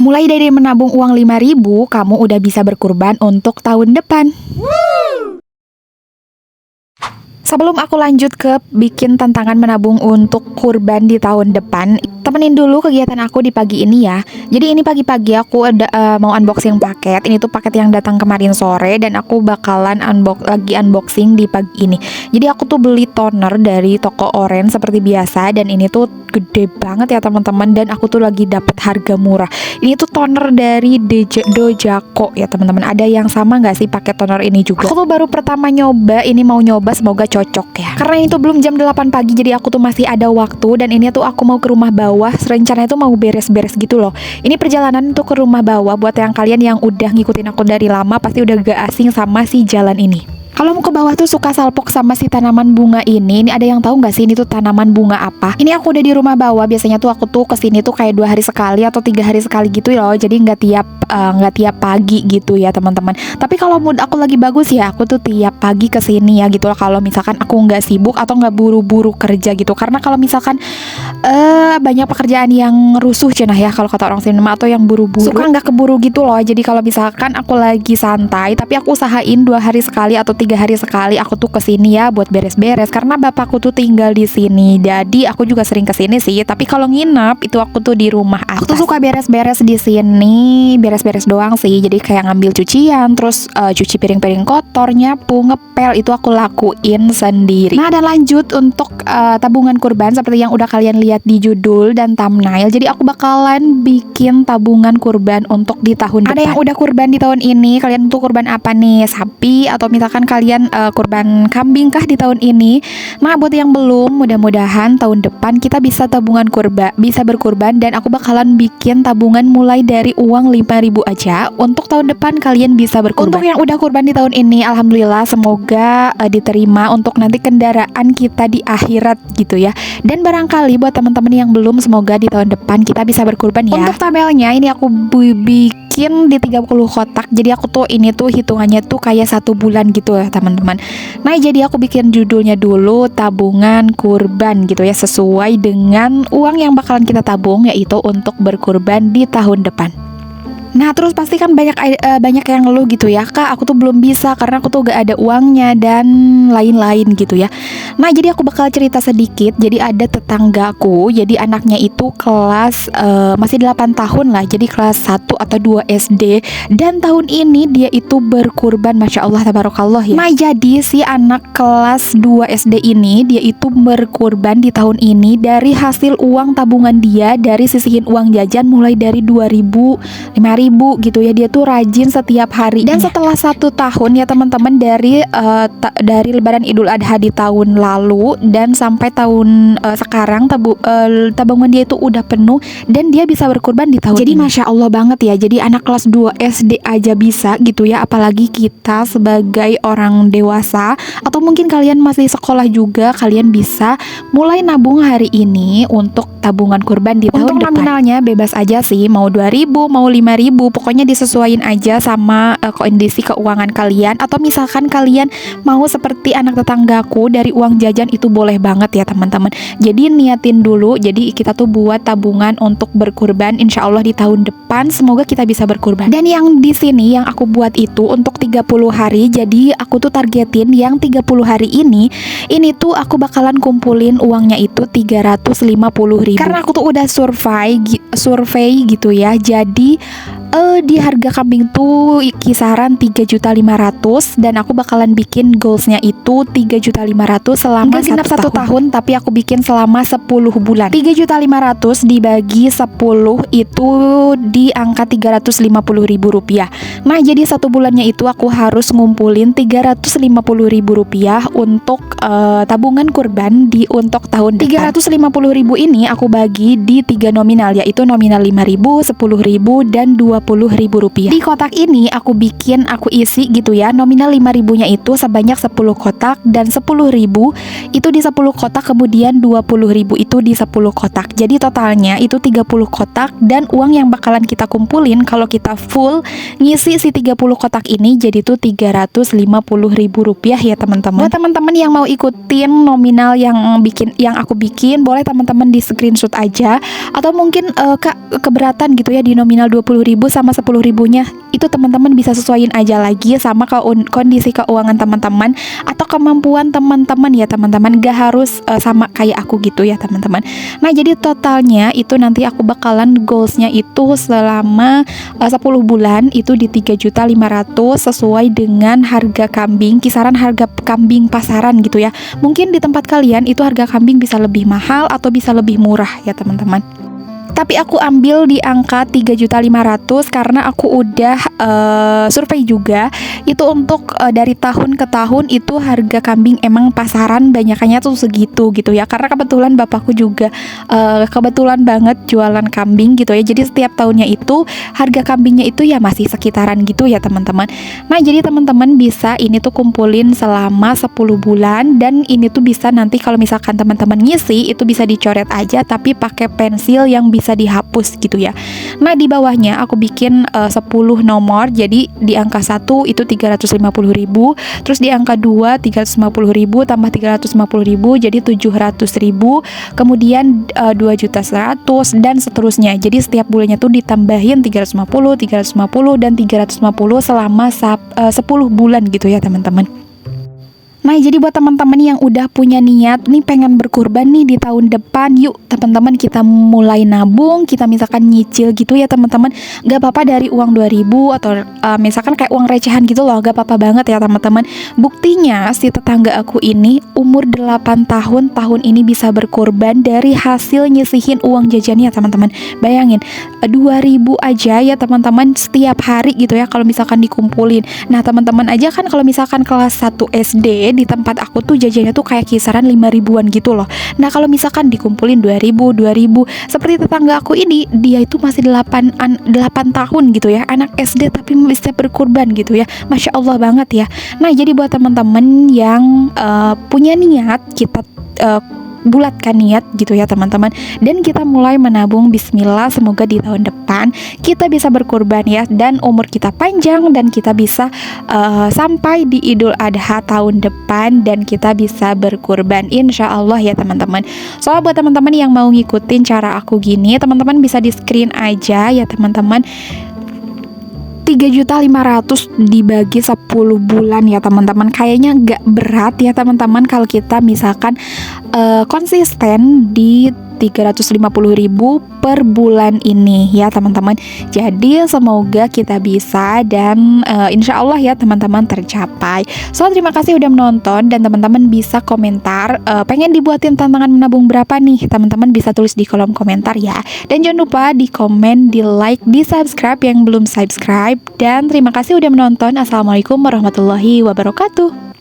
Mulai dari menabung uang 5.000, kamu udah bisa berkurban untuk tahun depan. Sebelum aku lanjut ke bikin tantangan menabung untuk kurban di tahun depan, temenin dulu kegiatan aku di pagi ini ya. Jadi ini pagi-pagi aku ada mau unboxing paket. Ini tuh paket yang datang kemarin sore dan aku bakalan unboxing di pagi ini. Jadi aku tuh beli toner dari toko Orange seperti biasa, dan ini tuh gede banget ya teman-teman, dan aku tuh lagi dapet harga murah. Ini tuh toner dari Dojako ya teman-teman. Ada yang sama nggak sih pakai toner ini juga? Aku tuh baru pertama nyoba, ini mau nyoba, semoga cocok ya. Karena ini tuh belum jam 8 pagi, jadi aku tuh masih ada waktu, dan ini tuh aku mau ke rumah bawah. Rencananya tuh mau beres-beres gitu loh. Ini perjalanan tuh ke rumah bawah buat yang kalian yang udah ngikutin aku dari lama pasti udah gak asing sama si jalan ini. Kalau mau ke bawah tuh suka salpok sama si tanaman bunga ini. Ini ada yang tahu nggak sih ini tuh tanaman bunga apa? Ini aku udah di rumah bawah. Biasanya tuh aku tuh kesini tuh kayak 2 hari sekali atau 3 hari sekali gitu loh. Jadi nggak tiap pagi gitu ya teman-teman. Tapi kalau mood aku lagi bagus ya, aku tuh tiap pagi kesini ya gitu loh. Kalau misalkan aku nggak sibuk atau nggak buru-buru kerja gitu. Karena kalau misalkan banyak pekerjaan yang rusuh cenah ya kalau kata orang sini, atau yang buru-buru, suka nggak keburu gitu loh. Jadi kalau misalkan aku lagi santai, tapi aku usahain 2 hari sekali atau 3 hari sekali aku tuh kesini ya buat beres-beres, karena bapakku tuh tinggal di sini. Jadi aku juga sering kesini sih. Tapi kalau nginep itu aku tuh di rumah atas. Aku tuh suka beres-beres di sini, beres-beres doang sih. Jadi kayak ngambil cucian, terus cuci piring-piring kotor, nyapu, ngepel, itu aku lakuin sendiri. Nah, dan lanjut untuk tabungan kurban seperti yang udah kalian lihat di judul dan thumbnail. Jadi aku bakalan bikin tabungan kurban untuk di tahun depan. Ada yang udah kurban di tahun ini, kalian tuh kurban apa nih? Sapi atau misalkan kalian kurban kambing kah di tahun ini? Nah, buat yang belum, mudah-mudahan tahun depan kita bisa tabungan kurban, bisa berkurban, dan aku bakalan bikin tabungan mulai dari uang 5.000 aja. Untuk tahun depan kalian bisa berkurban. Untuk yang udah kurban di tahun ini, alhamdulillah semoga diterima untuk nanti kendaraan kita di akhirat gitu ya. Dan barangkali buat teman-teman yang belum, semoga di tahun depan kita bisa berkurban ya. Untuk tabelnya ini aku bikin di 30 kotak. Jadi aku tuh ini tuh hitungannya tuh kayak 1 bulan gitu ya teman-teman. Nah, jadi aku bikin judulnya dulu tabungan kurban gitu ya, sesuai dengan uang yang bakalan kita tabung, yaitu untuk berkurban di tahun depan. Nah, terus pasti kan banyak yang ngeluh gitu ya, Kak, aku tuh belum bisa karena aku tuh gak ada uangnya dan lain-lain gitu ya. Nah, jadi aku bakal cerita sedikit. Jadi ada tetanggaku, jadi anaknya itu kelas masih 8 tahun lah, jadi kelas 1 atau 2 SD. Dan tahun ini dia itu berkurban, Masya Allah, tabarakallah ya. Nah, jadi si anak kelas 2 SD ini, dia itu berkurban di tahun ini dari hasil uang tabungan dia, dari sisihin uang jajan mulai dari 2.000, 5.000 gitu ya. Dia tuh rajin setiap hari. Dan setelah 1 tahun ya teman-teman, dari Lebaran Idul Adha di tahun lalu dan sampai tahun sekarang, tabungan dia itu udah penuh dan dia bisa berkurban di tahun ini. Masya Allah banget ya. Jadi anak kelas 2 SD aja bisa gitu ya, apalagi kita sebagai orang dewasa, atau mungkin kalian masih sekolah juga, kalian bisa mulai nabung hari ini untuk tabungan kurban di tahun depan. Untuk nominalnya bebas aja sih, mau 2.000, mau 5.000, pokoknya disesuaikan aja sama kondisi keuangan kalian. Atau misalkan kalian mau seperti anak tetanggaku, dari uang jajan itu boleh banget ya teman-teman. Jadi niatin dulu, jadi kita tuh buat tabungan untuk berkurban, insya Allah di tahun depan semoga kita bisa berkurban. Dan yang di sini yang aku buat itu untuk 30 hari. Jadi aku tuh targetin yang 30 hari ini tuh aku bakalan kumpulin uangnya itu 350.000. Karena aku tuh udah survei gitu ya. Jadi di harga kambing tuh kisaran 3.500.000, dan aku bakalan bikin goalsnya itu 3.500.000 selama 1 tahun, tapi aku bikin selama 10 bulan. 3.500.000 dibagi 10 itu di angka 350.000 rupiah. Nah, jadi 1 bulannya itu aku harus ngumpulin 350.000 rupiah untuk tabungan kurban untuk tahun depan. 350.000 ini aku bagi di 3 nominal, yaitu nominal 5.000, 10.000, dan 20.000. Rp50.000. Di kotak ini aku isi gitu ya, nominal 5.000-nya itu sebanyak 10 kotak, dan 10.000 itu di 10 kotak, kemudian 20.000 itu di 10 kotak. Jadi totalnya itu 30 kotak, dan uang yang bakalan kita kumpulin kalau kita full ngisi si 30 kotak ini jadi tuh Rp350.000 ya teman-teman. Buat teman-teman yang mau ikutin nominal yang aku bikin, boleh teman-teman di screenshot aja, atau mungkin keberatan gitu ya di nominal 20.000 sama 10.000-nya, itu teman-teman bisa sesuaiin aja lagi sama kondisi keuangan teman-teman atau kemampuan teman-teman ya teman-teman, gak harus sama kayak aku gitu ya teman-teman. Nah jadi totalnya itu nanti aku bakalan goalsnya itu selama 10 bulan itu di 3.500.000 sesuai dengan harga kambing, kisaran harga kambing pasaran gitu ya. Mungkin di tempat kalian itu harga kambing bisa lebih mahal atau bisa lebih murah ya teman-teman. Tapi aku ambil di angka 3.500.000 karena aku udah survei juga. Itu untuk dari tahun ke tahun itu harga kambing emang pasaran banyakannya tuh segitu gitu ya. Karena kebetulan bapakku juga kebetulan banget jualan kambing gitu ya. Jadi setiap tahunnya itu harga kambingnya itu ya masih sekitaran gitu ya teman-teman. Nah jadi teman-teman bisa ini tuh kumpulin selama 10 bulan. Dan ini tuh bisa nanti kalau misalkan teman-teman ngisi itu bisa dicoret aja, tapi pakai pensil yang bisa dihapus gitu ya. Nah di bawahnya aku bikin 10 nomor. Jadi di angka 1 itu 350.000, terus di angka 2 350.000 tambah 350.000 jadi 700.000, kemudian 2.100.000 dan seterusnya. Jadi setiap bulannya tuh ditambahin 350 dan 350 selama 10 bulan gitu ya teman-teman. Nah jadi buat teman-teman yang udah punya niat nih pengen berkurban nih di tahun depan, yuk teman-teman kita mulai nabung, kita misalkan nyicil gitu ya teman-teman. Gak apa-apa dari uang 2.000 atau misalkan kayak uang recehan gitu loh, gak apa-apa banget ya teman-teman. Buktinya si tetangga aku ini umur 8 tahun ini bisa berkurban dari hasil nyisihin uang jajannya teman-teman. Bayangin 2.000 aja ya teman-teman setiap hari gitu ya kalau misalkan dikumpulin. Nah teman-teman aja kan kalau misalkan kelas 1 SD di tempat aku tuh jajannya tuh kayak kisaran 5.000-an gitu loh. Nah kalau misalkan dikumpulin 2.000 seperti tetangga aku ini, dia itu masih 8 tahun gitu ya, anak SD tapi bisa berkurban gitu ya. Masya Allah banget ya. Nah jadi buat teman-teman yang punya niat, kita bulatkan niat gitu ya teman-teman, dan kita mulai menabung. Bismillah, semoga di tahun depan kita bisa berkurban ya, dan umur kita panjang, dan kita bisa sampai di Idul Adha tahun depan dan kita bisa berkurban insya Allah ya teman-teman. Soal buat teman-teman yang mau ngikutin cara aku gini, teman-teman bisa di screen aja ya teman-teman. 3.500.000 dibagi 10 bulan ya teman-teman, kayaknya gak berat ya teman-teman kalau kita misalkan konsisten di 350.000 per bulan ini ya teman-teman. Jadi semoga kita bisa, dan insya Allah ya teman-teman tercapai. So terima kasih udah menonton, dan teman-teman bisa komentar pengen dibuatin tantangan menabung berapa nih, teman-teman bisa tulis di kolom komentar ya. Dan jangan lupa di komen, di like, di subscribe yang belum subscribe. Dan terima kasih udah menonton. Assalamualaikum warahmatullahi wabarakatuh.